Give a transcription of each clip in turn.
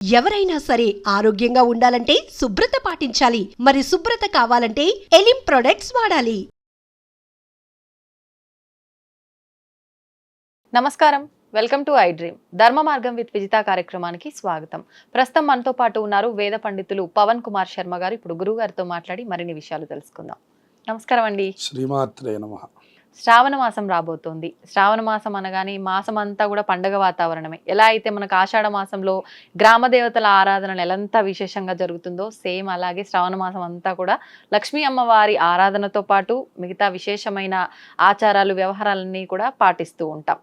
ఎవరైనా సరే ఆరోగ్యంగా ఉండాలంటే శుభ్రత పాటించాలి. మరి శుభ్రత కావాలంటే ఎలిం ప్రొడక్ట్స్ వాడాలి. నమస్కారం, వెల్కమ్ టు ఐ డ్రీమ్. ధర్మ మార్గం విత్ విజిత కార్యక్రమానికి స్వాగతం. ప్రస్తుతం మనతో పాటు ఉన్నారు వేద పండితులు పవన్ కుమార్ శర్మ గారు. ఇప్పుడు గురువు గారితో మాట్లాడి మరిన్ని విషయాలు తెలుసుకుందాం. నమస్కారం అండి. శ్రీమాత్రే నమః. శ్రావణ మాసం రాబోతోంది. శ్రావణ మాసం అనగానే ఈ మాసం అంతా కూడా పండగ వాతావరణమే. ఎలా అయితే మనకు ఆషాఢ మాసంలో గ్రామ దేవతల ఆరాధన ఎంత విశేషంగా జరుగుతుందో సేమ్ అలాగే శ్రావణ మాసం అంతా కూడా లక్ష్మీ అమ్మవారి ఆరాధనతో పాటు మిగతా విశేషమైన ఆచారాలు వ్యవహారాలన్నీ కూడా పాటిస్తూ ఉంటాం.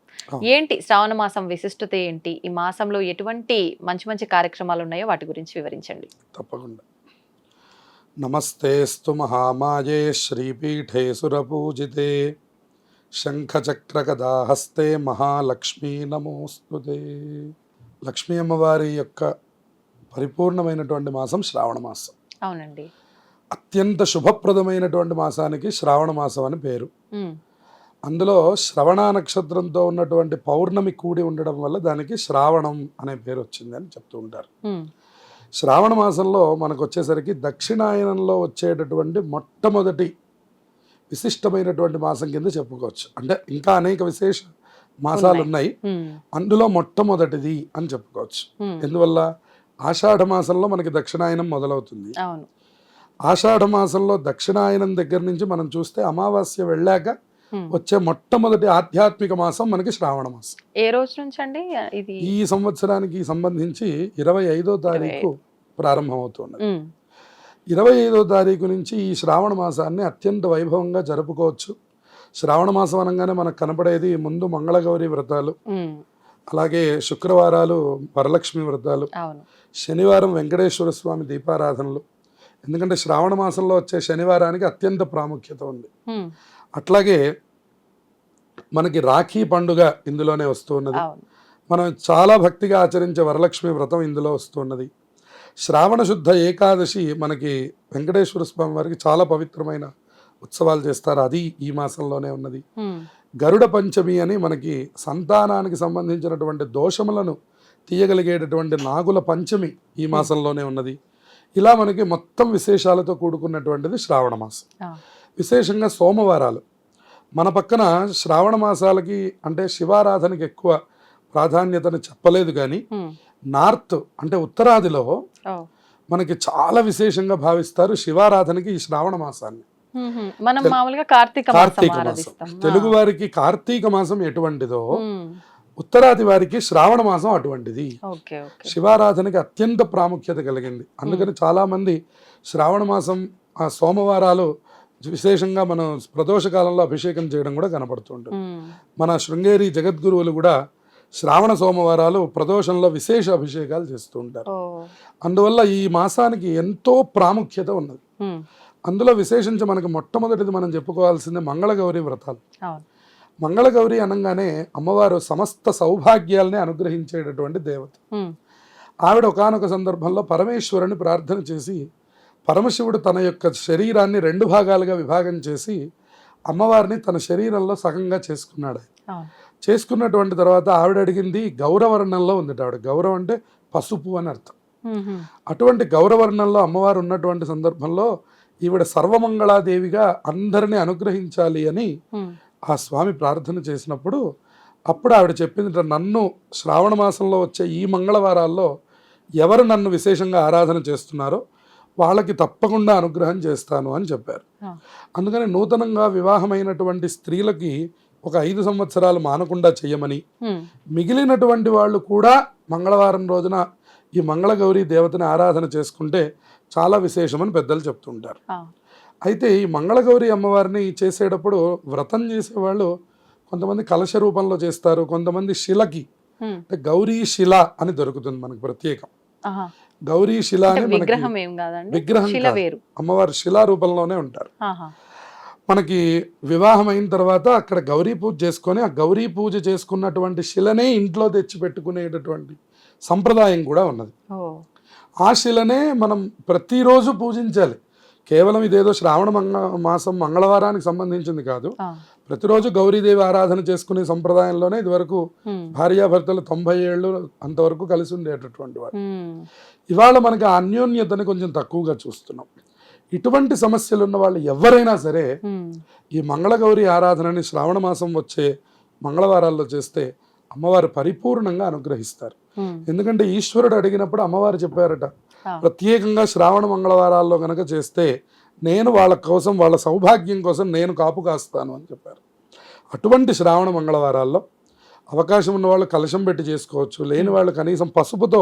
ఏంటి శ్రావణ మాసం విశిష్టత ఏంటి? ఈ మాసంలో ఎటువంటి మంచి మంచి కార్యక్రమాలు ఉన్నాయో వాటి గురించి వివరించండి. తప్పకుండా. నమస్తేస్తు మహామాయే శ్రీపీఠే సురపూజితే శంఖచక్రగదాహస్తే మహాలక్ష్మీ నమోస్తుతే. లక్ష్మీ అమ్మవారి యొక్క పరిపూర్ణమైనటువంటి మాసం శ్రావణ మాసం. అవునండి. అత్యంత శుభప్రదమైనటువంటి మాసానికి శ్రావణ మాసం అని పేరు. అందులో శ్రవణ నక్షత్రంతో ఉన్నటువంటి పౌర్ణమి కూడి ఉండడం వల్ల దానికి శ్రావణం అనే పేరు వచ్చింది అని చెప్తూ ఉంటారు. శ్రావణ మాసంలో మనకు వచ్చేసరికి దక్షిణాయనంలో వచ్చేటటువంటి మొట్టమొదటి విశిష్టమైనటువంటి మాసం కింద చెప్పుకోవచ్చు. అంటే ఇంకా అనేక విశేష మాసాలు ఉన్నాయి, అందులో మొట్టమొదటిది అని చెప్పుకోవచ్చు. ఎందువల్ల ఆషాఢ మాసంలో మనకి దక్షిణాయనం మొదలవుతుంది. ఆషాఢ మాసంలో దక్షిణాయనం దగ్గర నుంచి మనం చూస్తే అమావాస్య వెళ్ళాక వచ్చే మొట్టమొదటి ఆధ్యాత్మిక మాసం మనకి శ్రావణ మాసం. ఏ రోజు నుంచి అండి ఇది? ఈ సంవత్సరానికి సంబంధించి 25వ తారీఖు ప్రారంభమవుతున్నది. 25వ తారీఖు నుంచి ఈ శ్రావణ మాసాన్ని అత్యంత వైభవంగా జరుపుకోవచ్చు. శ్రావణ మాసం అనగానే మనకు కనపడేది ముందు మంగళగౌరి వ్రతాలు, అలాగే శుక్రవారాలు వరలక్ష్మి వ్రతాలు, శనివారం వెంకటేశ్వర స్వామి దీపారాధనలు. ఎందుకంటే శ్రావణ మాసంలో వచ్చే శనివారానికి అత్యంత ప్రాముఖ్యత ఉంది. అట్లాగే మనకి రాఖీ పండుగ ఇందులోనే వస్తున్నది. మనం చాలా భక్తిగా ఆచరించే వరలక్ష్మి వ్రతం ఇందులో వస్తున్నది. శ్రావణ శుద్ధ ఏకాదశి మనకి వెంకటేశ్వర స్వామి వారికి చాలా పవిత్రమైన ఉత్సవాలు చేస్తారు, అది ఈ మాసంలోనే ఉన్నది. గరుడ పంచమి అని మనకి సంతానానికి సంబంధించినటువంటి దోషములను తీయగలిగేటటువంటి నాగుల పంచమి ఈ మాసంలోనే ఉన్నది. ఇలా మనకి మొత్తం విశేషాలతో కూడుకున్నటువంటిది శ్రావణ మాసం. విశేషంగా సోమవారాలు మన పక్కన శ్రావణ మాసాలకి అంటే శివారాధనకి ఎక్కువ ప్రాధాన్యతను చెప్పలేదు, కానీ నార్త్ అంటే ఉత్తరాదిలో మనకి చాలా విశేషంగా భావిస్తారు శివారాధనకి ఈ శ్రావణ మాసాన్ని. కార్తీక మాసం. తెలుగు వారికి కార్తీక మాసం ఎటువంటిదో ఉత్తరాది వారికి శ్రావణ మాసం అటువంటిది. శివారాధనకి అత్యంత ప్రాముఖ్యత కలిగింది. అందుకని చాలా మంది శ్రావణ మాసం ఆ సోమవారాలు విశేషంగా మనం ప్రదోష కాలంలో అభిషేకం చేయడం కూడా కనపడుతుంటుంది. మన శృంగేరి జగద్గురువులు కూడా శ్రావణ సోమవారాలు ప్రదోషంలో విశేష అభిషేకాలు చేస్తూ ఉంటారు. అందువల్ల ఈ మాసానికి ఎంతో ప్రాముఖ్యత ఉన్నది. అందులో విశేషించి మనకి మొట్టమొదటిది మనం చెప్పుకోవాల్సింది మంగళగౌరి వ్రతాలు. మంగళగౌరి అనగానే అమ్మవారు సమస్త సౌభాగ్యాలని అనుగ్రహించేటటువంటి దేవత. ఆవిడ ఒకానొక సందర్భంలో పరమేశ్వరుని ప్రార్థన చేసి పరమశివుడు తన యొక్క శరీరాన్ని 2 భాగాలుగా విభాగం చేసి అమ్మవారిని తన శరీరంలో సగంగా చేసుకున్నాడు. చేసుకున్నటువంటి తర్వాత ఆవిడ అడిగింది గౌరవర్ణంలో ఉంది. ఆవిడ గౌరవం అంటే పసుపు అని అర్థం. అటువంటి గౌరవర్ణంలో అమ్మవారు ఉన్నటువంటి సందర్భంలో ఈవిడ సర్వమంగళాదేవిగా అందరినీ అనుగ్రహించాలి అని ఆ స్వామి ప్రార్థన చేసినప్పుడు అప్పుడు ఆవిడ చెప్పింది, నన్ను శ్రావణ మాసంలో వచ్చే ఈ మంగళవారాల్లో ఎవరు నన్ను విశేషంగా ఆరాధన చేస్తున్నారో వాళ్ళకి తప్పకుండా అనుగ్రహం చేస్తాను అని చెప్పారు. అందుకని నూతనంగా వివాహమైనటువంటి స్త్రీలకి ఒక 5 సంవత్సరాలు మానకుండా చేయమని, మిగిలినటువంటి వాళ్ళు కూడా మంగళవారం రోజున ఈ మంగళగౌరి దేవతని ఆరాధన చేసుకుంటే చాలా విశేషమని పెద్దలు చెప్తుంటారు. అయితే ఈ మంగళగౌరి అమ్మవారిని చేసేటప్పుడు వ్రతం చేసేవాళ్ళు కొంతమంది కలశ రూపంలో చేస్తారు, కొంతమంది శిలకి అంటే గౌరీ శిల అని దొరుకుతుంది మనకు ప్రత్యేకం. గౌరీ శిల అని విగ్రహం అమ్మవారి శిలా రూపంలోనే ఉంటారు. మనకి వివాహం అయిన తర్వాత అక్కడ గౌరీ పూజ చేసుకొని ఆ గౌరీ పూజ చేసుకున్నటువంటి శిలనే ఇంట్లో తెచ్చి పెట్టుకునేటటువంటి సంప్రదాయం కూడా ఉన్నది. ఆ శిలనే మనం ప్రతిరోజు పూజించాలి. కేవలం ఇదేదో శ్రావణ మాసం మంగళవారానికి సంబంధించింది కాదు, ప్రతిరోజు గౌరీదేవి ఆరాధన చేసుకునే సంప్రదాయంలోనే ఇదివరకు భార్యాభర్తలు 90 ఏళ్ళు అంతవరకు కలిసి ఉండేటటువంటి వాడు. ఇవాళ మనకి ఆ అన్యోన్యతని కొంచెం తక్కువగా చూస్తున్నాం. ఇటువంటి సమస్యలు ఉన్న వాళ్ళు ఎవరైనా సరే ఈ మంగళగౌరి ఆరాధనని శ్రావణ మాసం వచ్చే మంగళవారాల్లో చేస్తే అమ్మవారు పరిపూర్ణంగా అనుగ్రహిస్తారు. ఎందుకంటే ఈశ్వరుడు అడిగినప్పుడు అమ్మవారు చెప్పారట, ప్రత్యేకంగా శ్రావణ మంగళవారాల్లో కనుక చేస్తే నేను వాళ్ళ కోసం, వాళ్ళ సౌభాగ్యం కోసం నేను కాపు కాస్తాను అని చెప్పారు. అటువంటి శ్రావణ మంగళవారాల్లో అవకాశం ఉన్న వాళ్ళు కలశం పెట్టి చేసుకోవచ్చు, లేని వాళ్ళు కనీసం పసుపుతో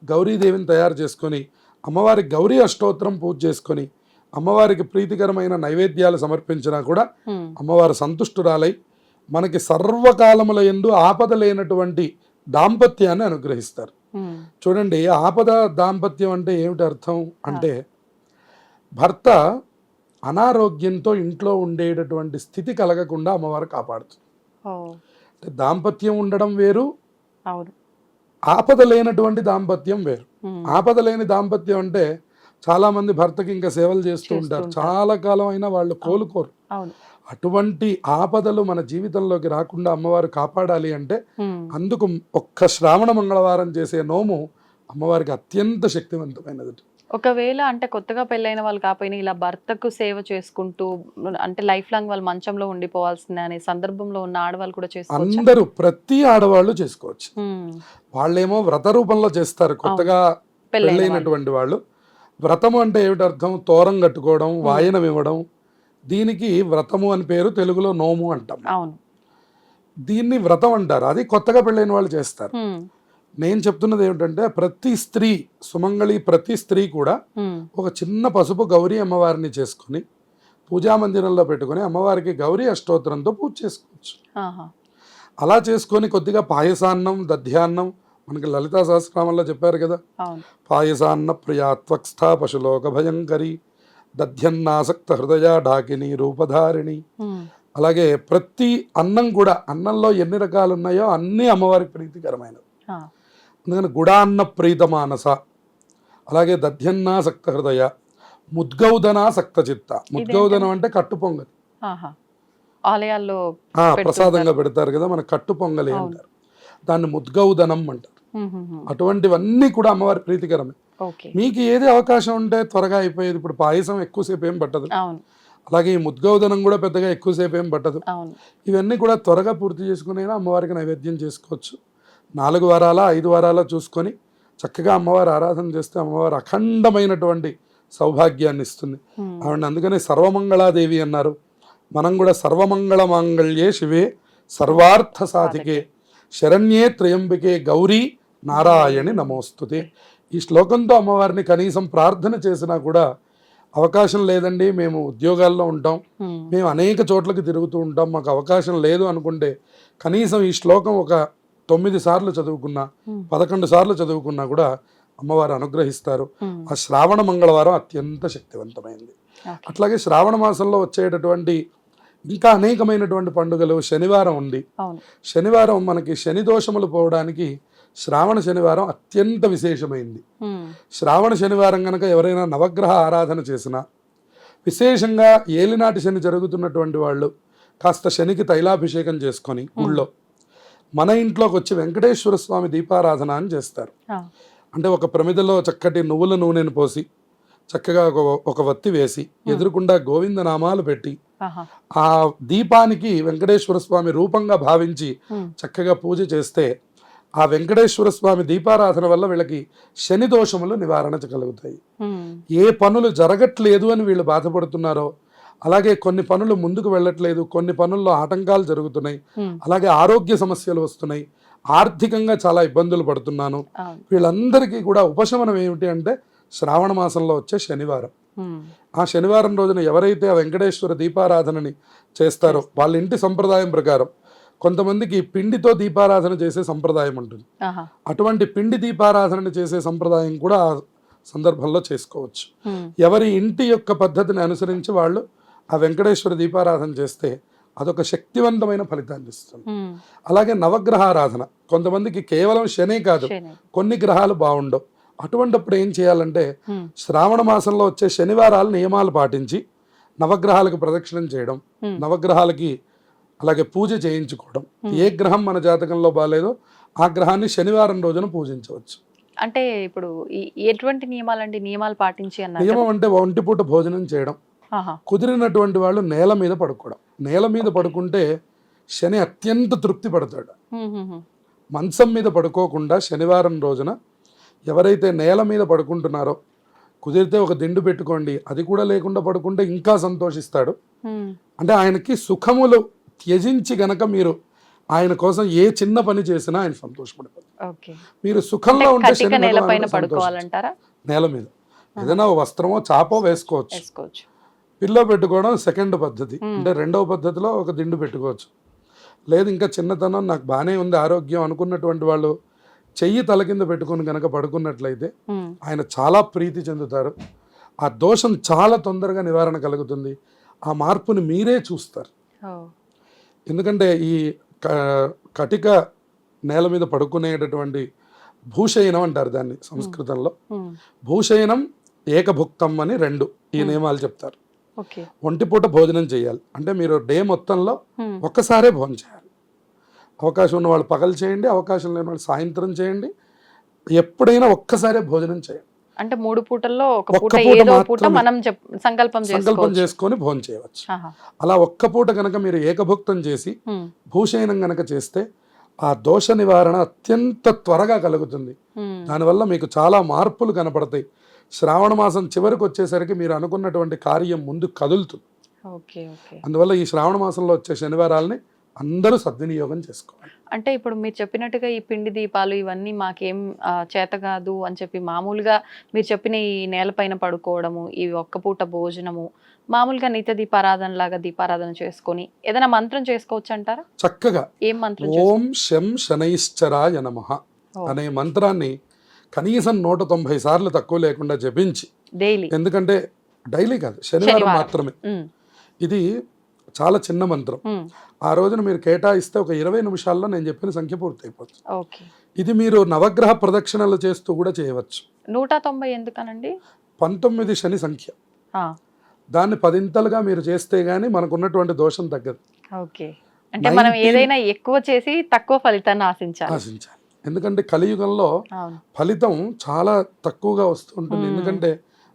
గౌరీదేవిని తయారు చేసుకొని అమ్మవారికి గౌరీ అష్టోత్తరం పూజ చేసుకొని అమ్మవారికి ప్రీతికరమైన నైవేద్యాలు సమర్పించినా కూడా అమ్మవారు సంతుష్టురాలై మనకి సర్వకాలముల యందు ఆపద లేనటువంటి దాంపత్యాన్ని అనుగ్రహిస్తారు. చూడండి, ఆపద దాంపత్యం అంటే ఏమిటి అర్థం అంటే, భర్త అనారోగ్యంతో ఇంట్లో ఉండేటటువంటి స్థితి కలగకుండా అమ్మవారు కాపాడుతుంది. అంటే దాంపత్యం ఉండడం వేరు, ఆపద లేనటువంటి దాంపత్యం వేరు. ఆపద లేని దాంపత్యం అంటే చాలా మంది భర్తకి ఇంకా సేవలు చేస్తూ ఉంటారు, చాలా కాలం అయినా వాళ్ళు కోలుకోరు. అటువంటి ఆపదలు మన జీవితంలోకి రాకుండా అమ్మవారు కాపాడాలి అంటే అందుకు ఒక్క శ్రావణ మంగళవారం చేసే నోము అమ్మవారికి అత్యంత శక్తివంతమైనది. ఒకవేళ అంటే కొత్తగా పెళ్ళైన వాళ్ళు కాకపోయినా ఇలా భర్తకు సేవ చేసుకుంటూ అంటే లైఫ్ లాంగ్ వాళ్ళు మంచంలో ఉండిపోవాల్సిందే అనే సందర్భంలో ఉన్న ఆడవాళ్ళు కూడా చేసుకోవచ్చు. అందరూ, ప్రతి ఆడవాళ్ళు చేసుకోవచ్చు. వాళ్ళేమో వ్రత రూపంలో చేస్తారు కొత్తగా పెళ్ళైనటువంటి వాళ్ళు. వ్రతము అంటే ఏమిటి అర్థం? తోరం కట్టుకోవడం, వాయనం ఇవ్వడం. దీనికి వ్రతము అని పేరు, తెలుగులో నోము అంటాం. దీన్ని వ్రతం అంటారు. అది కొత్తగా పెళ్ళైన వాళ్ళు చేస్తారు. నేను చెప్తున్నది ఏమిటంటే, ప్రతి స్త్రీ, సుమంగళి ప్రతి స్త్రీ కూడా ఒక చిన్న పసుపు గౌరీ అమ్మవారిని చేసుకుని పూజా మందిరంలో పెట్టుకుని అమ్మవారికి గౌరీ అష్టోత్తరంతో పూజ చేసుకోవచ్చు. అలా చేసుకొని కొద్దిగా పాయసాన్నం, దధ్యాన్నం, మనకి లలితా సహస్రనామంలో చెప్పారు కదా, పాయసాన్న ప్రియా త్వక్స్థ పశులోక భయంకరి దధ్యన్నాసక్త హృదయ ఢాకిని రూపధారిణి. అలాగే ప్రతి అన్నం కూడా, అన్నంలో ఎన్ని రకాలు ఉన్నాయో అన్నీ అమ్మవారికి ప్రీతికరమైనవి. అందుకని గుడాన్న ప్రీత మానస, అలాగే దధ్యన్నాసక్త హృదయ, ముద్గౌదనాసక్త చిత్త. ముద్గౌదనం అంటే కట్టు పొంగలి, ఆలయాల్లో ప్రసాదంగా పెడతారు కదా, మన కట్టు పొంగలి అంటారు, దాన్ని ముద్గౌదనం అంటారు. అటువంటివన్నీ కూడా అమ్మవారి ప్రీతికరమే. మీకు ఏది అవకాశం ఉంటే త్వరగా అయిపోయేది. ఇప్పుడు పాయసం ఎక్కువసేపు ఏం పట్టదు, అలాగే ఈ ముద్గౌదనం కూడా పెద్దగా ఎక్కువసేపు ఏం పట్టదు. ఇవన్నీ కూడా త్వరగా పూర్తి చేసుకుని అమ్మవారికి నైవేద్యం చేసుకోవచ్చు. 4 వారాల 5 వారాల చూసుకొని చక్కగా అమ్మవారి ఆరాధన చేస్తే అమ్మవారు అఖండమైనటువంటి సౌభాగ్యాన్ని ఇస్తుంది. ఆవిడ అందుకనే సర్వమంగళాదేవి అన్నారు. మనం కూడా సర్వమంగళ మాంగళ్యే శివే సర్వార్థ సాధికే శరణ్యే త్రయంబికే గౌరీ నారాయణి నమోస్తుతే. ఈ శ్లోకంతో అమ్మవారిని కనీసం ప్రార్థన చేసినా కూడా, అవకాశం లేదండి, మేము ఉద్యోగాల్లో ఉంటాం, మేము అనేక చోట్లకి తిరుగుతూ ఉంటాం, మాకు అవకాశం లేదు అనుకుంటే కనీసం ఈ శ్లోకం ఒక 9 సార్లు చదువుకున్నా, 11 సార్లు చదువుకున్నా కూడా అమ్మవారు అనుగ్రహిస్తారు. ఆ శ్రావణ మంగళవారం అత్యంత శక్తివంతమైంది. అట్లాగే శ్రావణ మాసంలో వచ్చేటటువంటి ఇంకా అనేకమైనటువంటి పండుగలు. శనివారం ఉంది. శనివారం మనకి శని దోషములు పోవడానికి శ్రావణ శనివారం అత్యంత విశేషమైంది. శ్రావణ శనివారం కనుక ఎవరైనా నవగ్రహ ఆరాధన చేసినా, విశేషంగా ఏలినాటి శని జరుగుతున్నటువంటి వాళ్ళు కాస్త శనికి తైలాభిషేకం చేసుకొని ఊళ్ళో మన ఇంట్లోకి వచ్చి వెంకటేశ్వర స్వామి దీపారాధన అని చేస్తారు. అంటే ఒక ప్రమిదలో చక్కటి నువ్వుల నూనెను పోసి చక్కగా ఒక వత్తి వేసి ఎదురుకుండా గోవింద నామాలు పెట్టి ఆ దీపానికి వెంకటేశ్వర స్వామి రూపంగా భావించి చక్కగా పూజ చేస్తే ఆ వెంకటేశ్వర స్వామి దీపారాధన వల్ల వీళ్ళకి శని దోషములు నివారణ కలుగుతాయి. ఏ పనులు జరగట్లేదు అని వీళ్ళు బాధపడుతున్నారో, అలాగే కొన్ని పనులు ముందుకు వెళ్ళట్లేదు, కొన్ని పనుల్లో ఆటంకాలు జరుగుతున్నాయి, అలాగే ఆరోగ్య సమస్యలు వస్తున్నాయి, ఆర్థికంగా చాలా ఇబ్బందులు పడుతున్నాను, వీళ్ళందరికీ కూడా ఉపశమనం ఏమిటి అంటే శ్రావణ మాసంలో వచ్చే శనివారం. ఆ శనివారం రోజున ఎవరైతే ఆ వెంకటేశ్వర దీపారాధనని చేస్తారో వాళ్ళ ఇంటి సంప్రదాయం ప్రకారం కొంతమందికి పిండితో దీపారాధన చేసే సంప్రదాయం ఉంటుంది. అటువంటి పిండి దీపారాధన చేసే సంప్రదాయం కూడా ఆ సందర్భంలో చేసుకోవచ్చు. ఎవరి ఇంటి యొక్క పద్ధతిని అనుసరించి వాళ్ళు ఆ వెంకటేశ్వర దీపారాధన చేస్తే అదొక శక్తివంతమైన ఫలితాన్ని ఇస్తుంది. అలాగే నవగ్రహారాధన, కొంతమందికి కేవలం శనే కాదు కొన్ని గ్రహాలు బాగుండవు. అటువంటిప్పుడు ఏం చేయాలంటే శ్రావణ మాసంలో వచ్చే శనివారాలు నియమాలు పాటించి నవగ్రహాలకు ప్రదక్షిణం చేయడం, నవగ్రహాలకి అలాగే పూజ చేయించుకోవడం. ఏ గ్రహం మన జాతకంలో బాగాలేదో ఆ గ్రహాన్ని శనివారం రోజున పూజించవచ్చు. అంటే ఇప్పుడు ఎటువంటి నియమాలండి, నియమాలు పాటించి అన్నారు నియమం అంటే ఒంటిపూట భోజనం చేయడం, ఆహా. కుదిరినటువంటి వాళ్ళు నేల మీద పడుకోవడం. నేల మీద పడుకుంటే శని అత్యంత తృప్తి పడతాడు. మంచం మీద పడుకోకుండా శనివారం రోజున ఎవరైతే నేల మీద పడుకుంటున్నారో, కుదిరితే ఒక దిండు పెట్టుకోండి, అది కూడా లేకుండా పడుకుంటే ఇంకా సంతోషిస్తాడు. అంటే ఆయనకి సుఖములు త్యజించి గనక మీరు ఆయన కోసం ఏ చిన్న పని చేసినా ఆయన సంతోషపడతారు. ఓకే. మీరు సుఖంలో ఉంటే కటిక శని నేలపైన భగవానుడు పడుకోవాలంటారా? నేల మీద ఏదైనా ఓ వస్త్రమో చాపో వేసుకోవచ్చు. వేసుకోవచ్చు. పిల్లో పెట్టుకోవడం సెకండ్ పద్ధతి. అంటే రెండవ పద్ధతిలో ఒక దిండు పెట్టుకోవచ్చు. లేదు ఇంకా చిన్నతనం నాకు బాగానే ఉంది ఆరోగ్యం అనుకున్నటువంటి వాళ్ళు చెయ్యి తల కింద పెట్టుకుని కనుక పడుకున్నట్లయితే ఆయన చాలా ప్రీతి చెందుతారు. ఆ దోషం చాలా తొందరగా నివారణ కలుగుతుంది. ఆ మార్పుని మీరే చూస్తారు. ఎందుకంటే ఈ కటిక నేల మీద పడుకునేటటువంటి భూషయనం అంటారు దాన్ని సంస్కృతంలో. భూషయనం ఏకభుక్తం అని రెండు ఈ నియమాలు చెప్తారు. ఒంటిపూట భోజనం చేయాలి అంటే మీరు డే మొత్తంలో ఒక్కసారే భోజనం చేయాలి. అవకాశం ఉన్న వాళ్ళు పగలు చేయండి, అవకాశం లేని వాళ్ళు సాయంత్రం చేయండి. ఎప్పుడైనా ఒక్కసారే భోజనం చేయండి. అంటే 3 పూటల్లో ఒక పూట ఒక్క పూట ఏదో పూట మాత్రమే మనం సంకల్పం చేసుకొని భోజనం చేయవచ్చు. అలా ఒక్క పూట కనుక మీరు ఏకభుక్తం చేసి భూషయనం కనుక చేస్తే ఆ దోష నివారణ అత్యంత త్వరగా కలుగుతుంది. దానివల్ల మీకు చాలా మార్పులు కనపడతాయి. శ్రావణ మాసం చివరికి వచ్చేసరికి మీరు అనుకున్నటువంటి కార్యం ముందు కదులుతుంది. అందువల్ల ఈ శ్రావణ మాసంలో వచ్చే శనివారాలని అందరూ సద్వినియోగం చేసుకోవాలి. అంటే ఇప్పుడు మీరు చెప్పినట్టుగా ఈ పిండి దీపాలు ఇవన్నీ మాకేం చేత కాదు అని చెప్పి మామూలుగా మీరు చెప్పిన ఈ నేలపైన పడుకోవడము, ఈ ఒక్క పూట భోజనము, మామూలుగా నిత్య దీపారాధన లాగా దీపారాధన చేసుకొని ఏదైనా మంత్రం చేసుకోవచ్చు అంటారా? చక్కగా ఏం మంత్రం? ఓం శం శనైశ్చరాయ నమః అనే మంత్రాన్ని కనీసం 190 సార్లు తక్కువ లేకుండా జపించి డైలీ, ఎందుకంటే డైలీ కాదు శనివారం మాత్రమే. ఇది చాలా చిన్న మంత్రం. ఆ రోజున మీరు కేటాయిస్తే ఒక 20 నిమిషాల్లో నేను చెప్పిన సంఖ్య పూర్తయిపోతుంది. ఇది మీరు నవగ్రహ ప్రదక్షిణలు చేస్తూ కూడా చేయవచ్చు. 190 ఎందుకనండి? 19 శని సంఖ్య. దాన్ని 10 మీరు చేస్తే గానీ మనకున్నటువంటి దోషం తగ్గదు. అంటే మనం ఏదైనా ఎక్కువ చేసి తక్కువ ఫలితాన్ని ఆశించాలి. ఎందుకంటే కలియుగంలో ఫలితం చాలా తక్కువగా వస్తుంటుంది. ఎందుకంటే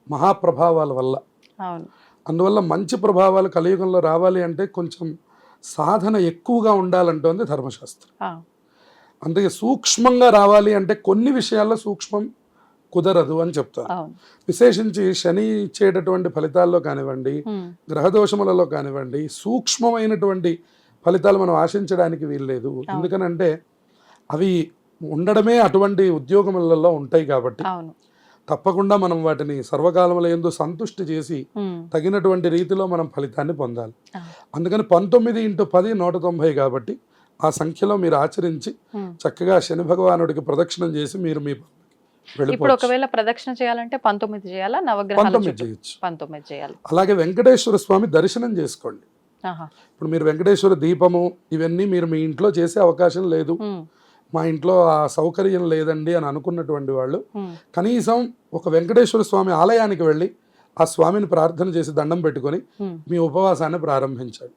మహాప్రభావాల వల్ల. అందువల్ల మంచి ప్రభావాలు కలియుగంలో రావాలి అంటే కొంచెం సాధన ఎక్కువగా ఉండాలంటోంది ధర్మశాస్త్రం. అందుకే సూక్ష్మంగా రావాలి అంటే కొన్ని విషయాల్లో సూక్ష్మం కుదరదు అని చెప్తారు. విశేషించి శని ఇచ్చేటటువంటి ఫలితాల్లో కానివ్వండి, గ్రహదోషములలో కానివ్వండి, సూక్ష్మమైనటువంటి ఫలితాలు మనం ఆశించడానికి వీల్లేదు. ఎందుకనంటే అవి ఉండడమే అటువంటి ఉద్యోగములలో ఉంటాయి కాబట్టి తప్పకుండా మనం వాటిని సర్వకాలముల యందు సంతుష్టి చేసి తగినటువంటి రీతిలో మనం ఫలితాన్ని పొందాలి. అందుకని 19 × 10 190 కాబట్టి ఆ సంఖ్యలో మీరు ఆచరించి చక్కగా శని భగవానుడికి ప్రదక్షిణం చేసి మీరు మీ ఇప్పుడు ఒకవేళ ప్రదక్షిణ చేయాలంటే 19 చేయాలా? నవగ్రహాలు 19 చేయొచ్చు. 19 చేయాలి. అలాగే వెంకటేశ్వర స్వామి దర్శనం చేసుకోండి. ఇప్పుడు మీరు వెంకటేశ్వర దీపము ఇవన్నీ మీరు మీ ఇంట్లో చేసే అవకాశం లేదు, మా ఇంట్లో ఆ సౌకర్యం లేదండి అని అనుకున్నటువంటి వాళ్ళు కనీసం ఒక వెంకటేశ్వర స్వామి ఆలయానికి వెళ్ళి ఆ స్వామిని ప్రార్థన చేసి దండం పెట్టుకొని మీ ఉపవాసాన్ని ప్రారంభించాలి.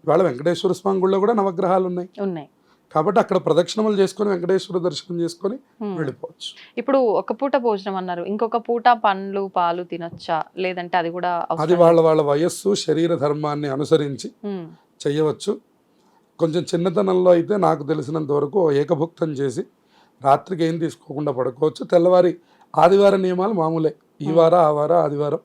ఇవాళ వెంకటేశ్వర స్వామి గుళ్ళో కూడా నవగ్రహాలు ఉన్నాయి కాబట్టి అక్కడ ప్రదక్షిణములు చేసుకొని వెంకటేశ్వర దర్శనం చేసుకొని వెళ్ళిపోవచ్చు. ఇప్పుడు ఒక పూట భోజనం అన్నారు, ఇంకొక పూట పండ్లు పాలు తినొచ్చా? లేదంటే అది కూడా అది వాళ్ళ వయస్సు శరీర ధర్మాన్ని అనుసరించి చెయ్యవచ్చు. కొంచెం చిన్నతనంలో అయితే నాకు తెలిసినంత వరకు ఏకభుక్తం చేసి రాత్రికి ఏం తీసుకోకుండా పడుకోవచ్చు. తెల్లవారి ఆదివారం నియమాలు మామూలే, ఈ వారం ఆ వారం ఆదివారం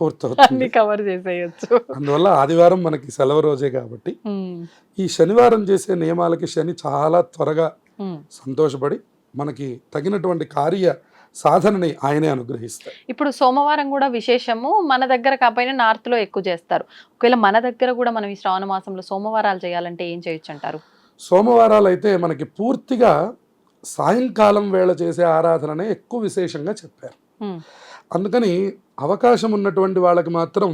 పూర్తవుతుంది, కవర్ చేసేయచ్చు. అందువల్ల ఆదివారం మనకి సెలవు రోజే కాబట్టి ఈ శనివారం చేసే నియమాలకి శని చాలా త్వరగా సంతోషపడి మనకి తగినటువంటి కార్య సాధనని ఆయనే అనుగ్రహిస్తారు. ఇప్పుడు సోమవారం కూడా విశేషము, మన దగ్గర కాకపోయినా నార్త్ లో ఎక్కువ చేస్తారు. ఒకవేళ మన దగ్గర కూడా మనం ఈ శ్రావణ మాసంలో సోమవారాలు చేయాలంటే ఏం చేయొచ్చు అంటారు? సోమవారాలు అయితే మనకి పూర్తిగా సాయంకాలం వేళ చేసే ఆరాధననే ఎక్కువ విశేషంగా చెప్పారు. అందుకని అవకాశం ఉన్నటువంటి వాళ్ళకి మాత్రం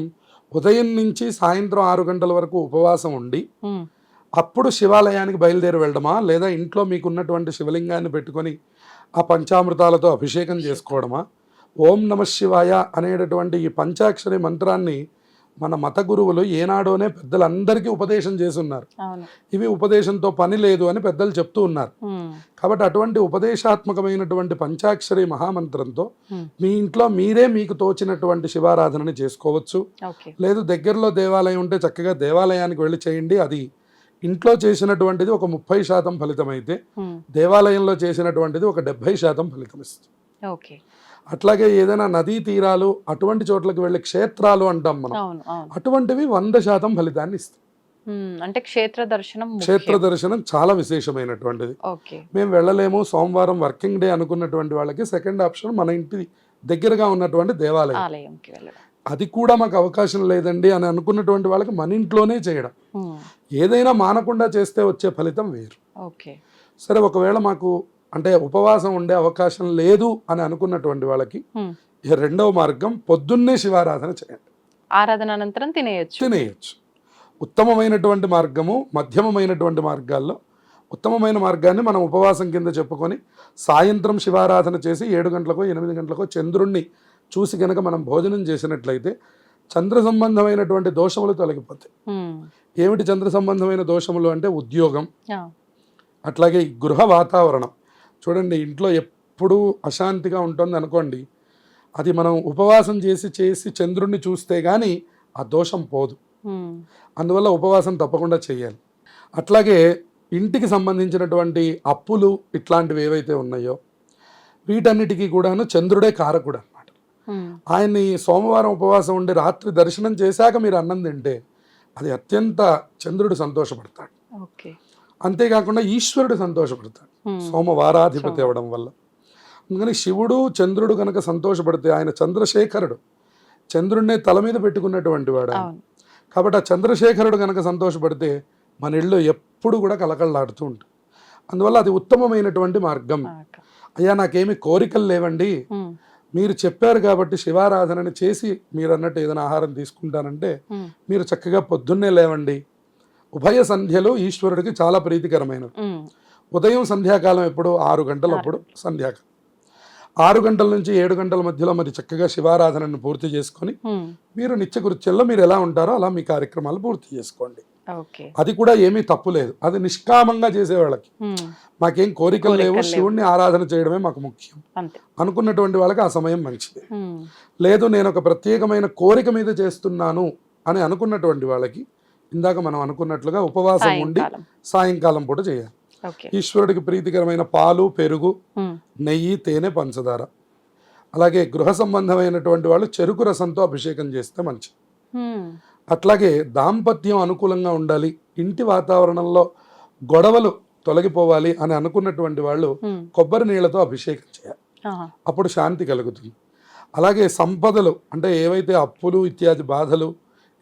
ఉదయం నుంచి సాయంత్రం 6 గంటల వరకు ఉపవాసం ఉండి అప్పుడు శివాలయానికి బయలుదేరి వెళ్ళడమా, లేదా ఇంట్లో మీకున్నటువంటి శివలింగాన్ని పెట్టుకొని ఆ పంచామృతాలతో అభిషేకం చేసుకోవడమా, ఓం నమ శివాయ అనేటటువంటి ఈ పంచాక్షరి మంత్రాన్ని మన మత గురువులు ఏనాడోనే పెద్దలందరికీ ఉపదేశం చేస్తున్నారు. అవును. ఇవి ఉపదేశంతో పని లేదు అని పెద్దలు చెప్తూ ఉన్నారు. కాబట్టి అటువంటి ఉపదేశాత్మకమైనటువంటి పంచాక్షరి మహామంత్రంతో మీ ఇంట్లో మీరే మీకు తోచినటువంటి శివారాధనని చేసుకోవచ్చు. ఓకే. లేదు దగ్గరలో దేవాలయం ఉంటే చక్కగా దేవాలయానికి వెళ్ళి చేయండి. అది ఇంట్లో చేసినటువంటిది ఒక 30% ఫలితం అయితే దేవాలయంలో చేసినటువంటిది ఒక 70% ఫలితం ఇస్తుంది. ఓకే. అట్లాగే ఏదైనా నదీ తీరాలు అటువంటి చోట్లకి వెళ్ళి క్షేత్రాలు అంటాం మనం, అవును. అవును. అటువంటివి 100% ఫలితాన్ని ఇస్తాయి. అంటే క్షేత్ర దర్శనం క్షేత్ర దర్శనం చాలా విశేషమైనటువంటిది. ఓకే. మేము వెళ్ళలేము, సోమవారం వర్కింగ్ డే అనుకున్నటువంటి వాళ్ళకి సెకండ్ ఆప్షన్ మన ఇంటి దగ్గరగా ఉన్నటువంటి దేవాలయం. ఆలయంకి వెళ్ళడం. అది కూడా మాకు అవకాశం లేదండి అని అనుకున్నటువంటి వాళ్ళకి మన ఇంట్లోనే చేయడం. ఏదైనా మానకుండా చేస్తే వచ్చే ఫలితం వేరు. ఓకే. సరే, ఒకవేళ మాకు అంటే ఉపవాసం ఉండే అవకాశం లేదు అని అనుకున్నటువంటి వాళ్ళకి ఈ రెండవ మార్గం, పొద్దున్నే శివారాధన చేయండి. ఆరాధన అనంతరం తినేయచ్చు. ఉత్తమమైనటువంటి మార్గము, మధ్యమమైనటువంటి మార్గాల్లో ఉత్తమమైన మార్గాన్ని మనం ఉపవాసం కింద చెప్పుకొని సాయంత్రం శివారాధన చేసి 7 గంటలకో 8 గంటలకో చంద్రుణ్ణి చూసి కనుక మనం భోజనం చేసినట్లయితే చంద్ర సంబంధమైనటువంటి దోషములు తొలగిపోతాయి. ఏమిటి చంద్ర సంబంధమైన దోషములు అంటే ఉద్యోగం, అట్లాగే గృహ వాతావరణం. చూడండి, ఇంట్లో ఎప్పుడూ అశాంతిగా ఉంటుంది అనుకోండి, అది మనం ఉపవాసం చేసి చంద్రుణ్ణి చూస్తే కానీ ఆ దోషం పోదు. అందువల్ల ఉపవాసం తప్పకుండా చేయాలి. అట్లాగే ఇంటికి సంబంధించినటువంటి అప్పులు ఇట్లాంటివి ఏవైతే ఉన్నాయో వీటన్నిటికీ కూడాను చంద్రుడే కారకుడు అన్నమాట. ఆయన్ని సోమవారం ఉపవాసం ఉండి రాత్రి దర్శనం చేశాక మీరు అన్నం తింటే అది అత్యంత చంద్రుడు సంతోషపడతాడు. అంతేకాకుండా ఈశ్వరుడు సంతోషపడతాడు సోమవారాధిపతి అవ్వడం వల్ల. అందుకని శివుడు చంద్రుడు కనుక సంతోషపడితే, ఆయన చంద్రశేఖరుడు, చంద్రుడినే తల మీద పెట్టుకున్నటువంటి వాడు. కాబట్టి ఆ చంద్రశేఖరుడు కనుక సంతోషపడితే మన ఇళ్ళు ఎప్పుడు కూడా కలకళ్ళాడుతూ ఉంటుంది. అందువల్ల అది ఉత్తమమైనటువంటి మార్గం. అయ్యా నాకేమి కోరికలు లేవండి, మీరు చెప్పారు కాబట్టి శివారాధనని చేసి మీరు అన్నట్టు ఏదైనా ఆహారం తీసుకుంటానంటే మీరు చక్కగా పొద్దున్నే లేవండి. ఉభయ సంధ్యలు ఈశ్వరుడికి చాలా ప్రీతికరమైనవి. ఉదయం సంధ్యాకాలం ఎప్పుడు 6 గంటలప్పుడు సంధ్యాకాలం, 6 గంటల నుంచి 7 గంటల మధ్యలో మరి చక్కగా శివారాధనను పూర్తి చేసుకొని మీరు నిత్యకృత్యంలో మీరు ఎలా ఉంటారో అలా మీ కార్యక్రమాలు పూర్తి చేసుకోండి. అది కూడా ఏమీ తప్పు లేదు. అది నిష్కామంగా చేసేవాళ్ళకి, మాకేం కోరికలు లేవు, శివుణ్ణి ఆరాధన చేయడమే మాకు ముఖ్యం అనుకున్నటువంటి వాళ్ళకి ఆ సమయం మంచిది. లేదు నేను ఒక ప్రత్యేకమైన కోరిక మీద చేస్తున్నాను అని అనుకున్నటువంటి వాళ్ళకి ఇందాక మనం అనుకున్నట్లుగా ఉపవాసం ఉండి సాయంకాలం పూట చేయాలి. ఈశ్వరుడికి ప్రీతికరమైన పాలు, పెరుగు, నెయ్యి, తేనె, పంచదార, అలాగే గృహ సంబంధమైనటువంటి వాళ్ళు చెరుకు రసంతో అభిషేకం చేస్తే మంచిది. అట్లాగే దాంపత్యం అనుకూలంగా ఉండాలి, ఇంటి వాతావరణంలో గొడవలు తొలగిపోవాలి అని అనుకున్నటువంటి వాళ్ళు కొబ్బరి నీళ్లతో అభిషేకం చేయాలి, అప్పుడు శాంతి కలుగుతుంది. అలాగే సంపదలు అంటే ఏవైతే అప్పులు ఇత్యాది బాధలు,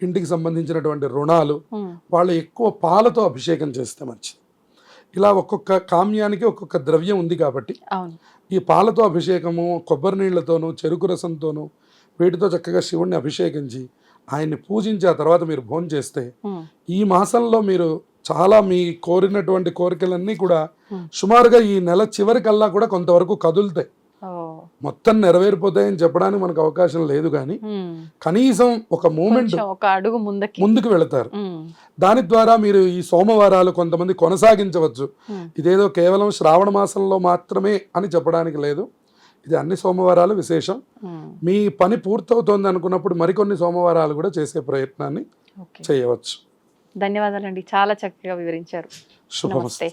ఇంటికి సంబంధించినటువంటి రుణాలు, వాళ్ళు ఎక్కువ పాలతో అభిషేకం చేస్తే మంచిది. ఇలా ఒక్కొక్క కామ్యానికి ఒక్కొక్క ద్రవ్యం ఉంది కాబట్టి ఈ పాలతో అభిషేకము, కొబ్బరి నీళ్లతోనూ చెరుకు రసంతోనూ వీటితో చక్కగా శివుణ్ణి అభిషేకించి ఆయన్ని పూజించి ఆ తర్వాత మీరు భోజనం చేస్తే ఈ మాసంలో మీరు చాలా మీ కోరినటువంటి కోరికలన్నీ కూడా సుమారుగా ఈ నెల చివరికల్లా కూడా కొంతవరకు కదులుతాయి. మొత్తం నెరవేరిపోతాయని చెప్పడానికి మనకు అవకాశం లేదు, కానీ కనీసం ఒక మూమెంట్, ఒక అడుగు ముందుకు వెళతారు. దాని ద్వారా మీరు ఈ సోమవారాలు కొంతమంది కొనసాగించవచ్చు. ఇదేదో కేవలం శ్రావణ మాసంలో మాత్రమే అని చెప్పడానికి లేదు, ఇది అన్ని సోమవారాలు విశేషం. మీ పని పూర్తవుతోంది అనుకున్నప్పుడు మరికొన్ని సోమవారాలు కూడా చేసే ప్రయత్నాన్ని చేయవచ్చు. ధన్యవాదాలండి, చాలా చక్కగా వివరించారు. శుభమస్తు.